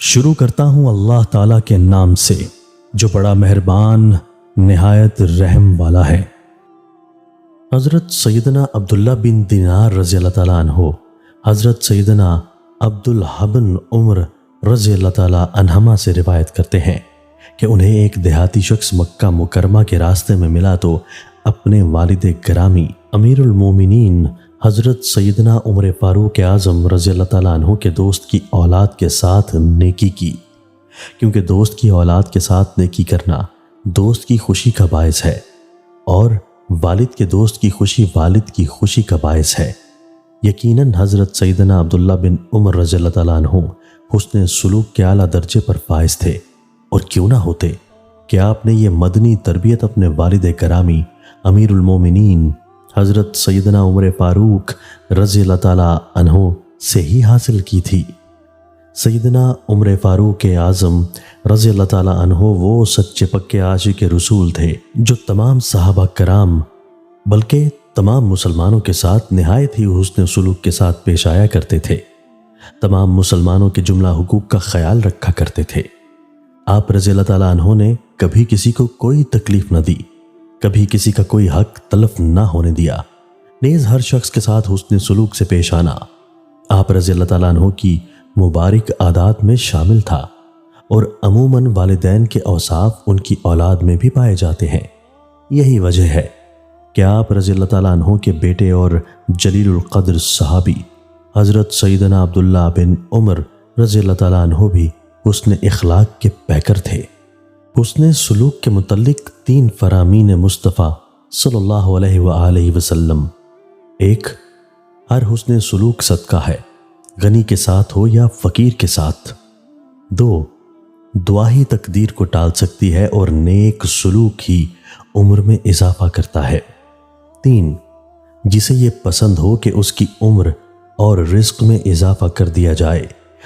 شروع کرتا ہوں اللہ تعالیٰ کے نام سے جو بڑا مہربان نہایت رحم والا ہے۔ حضرت سیدنا عبداللہ بن دینار رضی اللہ تعالیٰ عنہ حضرت سیدنا عبداللہ بن عمر رضی اللہ تعالیٰ عنہما سے روایت کرتے ہیں کہ انہیں ایک دیہاتی شخص مکہ مکرمہ کے راستے میں ملا تو اپنے والد گرامی امیر المومنین حضرت سیدنا عمر فاروق اعظم رضی اللہ تعالیٰ عنہ کے دوست کی اولاد کے ساتھ نیکی کی، کیونکہ دوست کی اولاد کے ساتھ نیکی کرنا دوست کی خوشی کا باعث ہے اور والد کے دوست کی خوشی والد کی خوشی کا باعث ہے۔ یقیناً حضرت سیدنا عبداللہ بن عمر رضی اللہ تعالیٰ عنہ حسن سلوک کے اعلیٰ درجے پر فائز تھے، اور کیوں نہ ہوتے کہ آپ نے یہ مدنی تربیت اپنے والد گرامی امیر المومنین حضرت سیدنا عمر فاروق رضی اللہ تعالیٰ عنہ سے ہی حاصل کی تھی۔ سیدنا عمر فاروق اعظم رضی اللہ تعالیٰ عنہ وہ سچے پکے عاشق رسول تھے جو تمام صحابہ کرام بلکہ تمام مسلمانوں کے ساتھ نہایت ہی حسن سلوک کے ساتھ پیش آیا کرتے تھے، تمام مسلمانوں کے جملہ حقوق کا خیال رکھا کرتے تھے۔ آپ رضی اللہ تعالیٰ عنہ نے کبھی کسی کو کوئی تکلیف نہ دی، کبھی کسی کا کوئی حق تلف نہ ہونے دیا، نیز ہر شخص کے ساتھ حسن سلوک سے پیش آنا آپ رضی اللہ تعالیٰ عنہ کی مبارک عادات میں شامل تھا، اور عموماً والدین کے اوصاف ان کی اولاد میں بھی پائے جاتے ہیں۔ یہی وجہ ہے کہ آپ رضی اللہ تعالیٰ عنہ کے بیٹے اور جلیل القدر صحابی حضرت سیدنا عبداللہ بن عمر رضی اللہ تعالیٰ عنہ بھی حسن اخلاق کے پیکر تھے۔ حسن سلوک کے متعلق 3 فرامین مصطفیٰ صلی اللہ علیہ وآلہ وسلم۔ 1، ہر حسن سلوک صدقہ ہے، غنی کے ساتھ ہو یا فقیر کے ساتھ۔ 2، دعا ہی تقدیر کو ٹال سکتی ہے اور نیک سلوک ہی عمر میں اضافہ کرتا ہے۔ 3، جسے یہ پسند ہو کہ اس کی عمر اور رزق میں اضافہ کر دیا جائے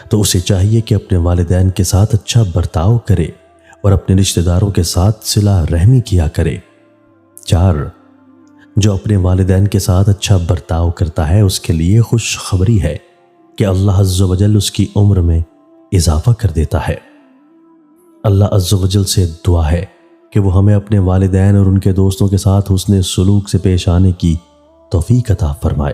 تو اسے چاہیے کہ اپنے والدین کے ساتھ اچھا برتاؤ کرے اور اپنے رشتہ داروں کے ساتھ صلہ رحمی کیا کرے۔ 4، جو اپنے والدین کے ساتھ اچھا برتاؤ کرتا ہے اس کے لیے خوشخبری ہے کہ اللہ عز و جل اس کی عمر میں اضافہ کر دیتا ہے۔ اللہ عز و جل سے دعا ہے کہ وہ ہمیں اپنے والدین اور ان کے دوستوں کے ساتھ حسن سلوک سے پیش آنے کی توفیق عطا فرمائے۔